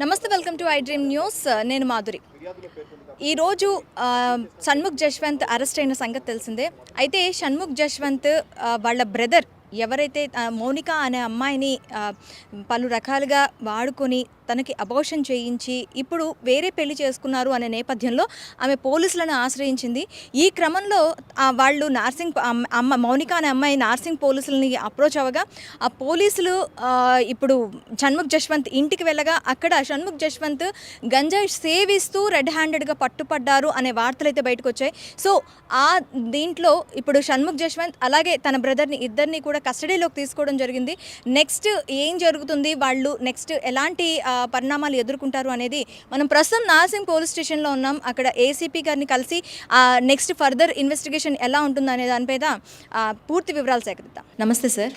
నమస్తే, welcome to I dream news. నేను మాధురి. ఈరోజు షణ్ముఖ్ జశ్వంత్ అరెస్ట్ అయిన సంగతి తెలిసిందే. అయితే షణ్ముఖ్ జశ్వంత్ వాళ్ళ బ్రదర్ ఎవరైతే మౌనిక అనే అమ్మాయిని పలు రకాలుగా వాడుకొని తనకి అబార్షన్ చేయించి ఇప్పుడు వేరే పెళ్లి చేసుకున్నారు అనే నేపథ్యంలో ఆమె పోలీసులను ఆశ్రయించింది. ఈ క్రమంలో వాళ్ళు మౌనిక అనే అమ్మాయి నార్సింగ్ పోలీసులని అప్రోచ్ అవ్వగా ఆ పోలీసులు ఇప్పుడు షణ్ముఖ్ జశ్వంత్ ఇంటికి వెళ్ళగా అక్కడ షణ్ముఖ్ జశ్వంత్ గంజాయి సేవిస్తూ రెడ్ హ్యాండెడ్గా పట్టుపడ్డారు అనే వార్తలు అయితే బయటకు వచ్చాయి. సో ఆ దీంట్లో ఇప్పుడు షణ్ముఖ్ జశ్వంత్ అలాగే తన బ్రదర్ని ఇద్దరిని కూడా కస్టడీలోకి తీసుకోవడం జరిగింది. నెక్స్ట్ ఏం జరుగుతుంది, వాళ్ళు నెక్స్ట్ ఎలాంటి పరిణామాలు ఎదుర్కొంటారు అనేది మనం ప్రస్తుతం నార్సింగ్ పోలీస్ స్టేషన్లో ఉన్నాం. అక్కడ ఏసీపీ గారిని కలిసి నెక్స్ట్ ఫర్దర్ ఇన్వెస్టిగేషన్ ఎలా ఉంటుంది అనే దానిపైన పూర్తి వివరాలు సేకరిద్దాం. నమస్తే సార్.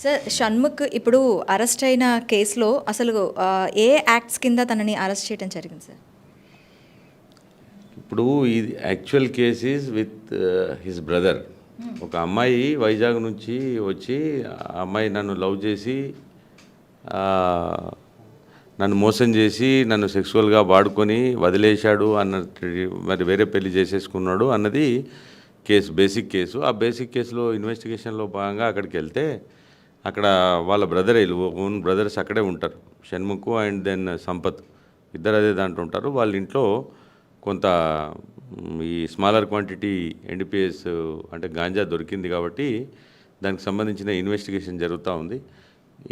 సార్, షణ్ముఖ్ ఇప్పుడు అరెస్ట్ అయిన కేసులో అసలు ఏ యాక్ట్స్ కింద తనని అరెస్ట్ చేయడం జరిగింది సార్? ఇప్పుడు ఇది actual case is with his brother. ఒక అమ్మాయి వైజాగ్ నుంచి వచ్చి ఆ అమ్మాయి నన్ను లవ్ చేసి నన్ను మోసం చేసి నన్ను సెక్సువల్గా వాడుకొని వదిలేశాడు అన్నట్టు, మరి వేరే పెళ్లి చేసేసుకున్నాడు అన్నది కేసు, బేసిక్ కేసు. ఆ బేసిక్ కేసులో ఇన్వెస్టిగేషన్లో భాగంగా అక్కడికి వెళ్తే అక్కడ వాళ్ళ ఓన్ బ్రదర్స్ అక్కడే ఉంటారు. షణ్ముఖ్ అండ్ దెన్ సంపత్ ఇద్దరు అదే దాంట్లో ఉంటారు. వాళ్ళ ఇంట్లో కొంత ఈ స్మాలర్ క్వాంటిటీ ఎన్డీపీఎస్ అంటే గాంజా దొరికింది కాబట్టి దానికి సంబంధించిన ఇన్వెస్టిగేషన్ జరుగుతూ ఉంది.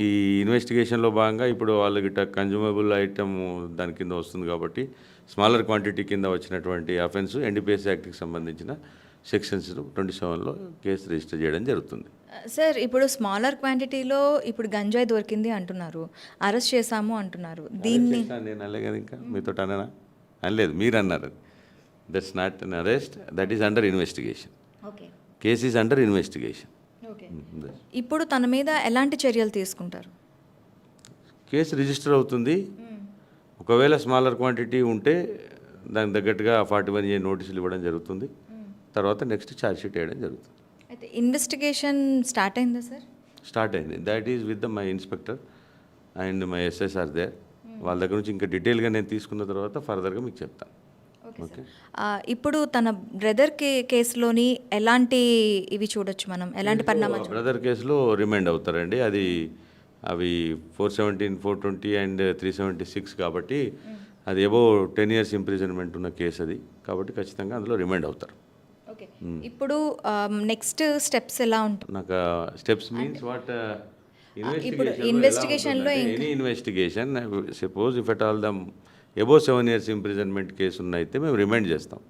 ఈ ఇన్వెస్టిగేషన్లో భాగంగా ఇప్పుడు వాళ్ళ గిట్ట కన్జ్యూమబుల్ ఐటమ్ దాని కింద వస్తుంది కాబట్టి స్మాలర్ క్వాంటిటీ కింద వచ్చినటువంటి అఫెన్స్ ఎన్డీపీఎస్ యాక్ట్కి సంబంధించిన సెక్షన్స్ 27లో కేసు రిజిస్టర్ చేయడం జరుగుతుంది. సార్, ఇప్పుడు స్మాలర్ క్వాంటిటీలో ఇప్పుడు గంజాయి దొరికింది అంటున్నారు, అరెస్ట్ చేశాము అంటున్నారు. దీన్ని నేను అనలే కదా, ఇంకా మీతో అననా? అనలేదు, మీరు అన్నారు. That's not an arrest, that is under investigation. Case is under investigation. ఇప్పుడు తన మీద ఎలాంటి చర్యలు తీసుకుంటారు? కేసు రిజిస్టర్ అవుతుంది. ఒకవేళ స్మాలర్ క్వాంటిటీ ఉంటే దానికి తగ్గట్టుగా 41A నోటీసులు ఇవ్వడం జరుగుతుంది. తర్వాత నెక్స్ట్ ఛార్జ్ షీట్ వేయడం జరుగుతుంది. అయితే ఇన్వెస్టిగేషన్ స్టార్ట్ అయిందా సార్? స్టార్ట్ అయింది. That is with my inspector and my SSR there. వాళ్ళ దగ్గర నుంచి ఇంకా డీటెయిల్గా నేను తీసుకున్న తర్వాత ఫర్దర్గా మీకు చెప్తాను. ఓకే. ఇప్పుడు తన బ్రదర్ కేసులోని ఎలాంటి ఇవి చూడొచ్చు మనం, ఎలాంటి పరిణామాలు? బ్రదర్ కేసులో రిమైండ్ అవుతారండి. అవి 417, 420 అండ్ 376 కాబట్టి అది ఏవో 10 years ఇంప్రిజన్మెంట్ ఉన్న కేసు అది కాబట్టి ఖచ్చితంగా అందులో రిమైండ్ అవుతారు. ఓకే. ఇప్పుడు నెక్స్ట్ స్టెప్స్ ఎలా ఉంటాయి? నాకు స్టెప్స్ మీన్స్ వాట్? ఇప్పుడు ఇన్వెస్టిగేషన్లో any investigation suppose if at all them above 7 years imprisonment case ఉన్నైతే మేము రిమైండ్ చేస్తాం.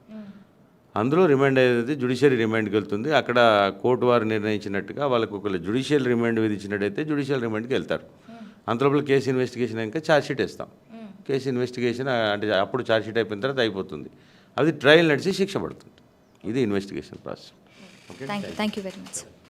అందులో రిమైండ్ అయ్యేది జ్యుడిషియరీ రిమైండ్కి వెళ్తుంది. అక్కడ కోర్టు వారు నిర్ణయించినట్టుగా వాళ్ళకు ఒకవేళ జ్యుడిషియల్ రిమైండ్ విధించినట్టయితే జ్యుడిషియల్ రిమైండ్కి వెళ్తారు. అంతలోపల కేసు ఇన్వెస్టిగేషన్ ఇంకా ఛార్జ్షీట్ వేస్తాం. కేసు ఇన్వెస్టిగేషన్ అంటే అప్పుడు ఛార్జ్షీట్ అయిపోయిన తర్వాత అయిపోతుంది. అది ట్రయల్ నడిచి శిక్ష పడుతుంది. ఇది investigation process. Thank you very much.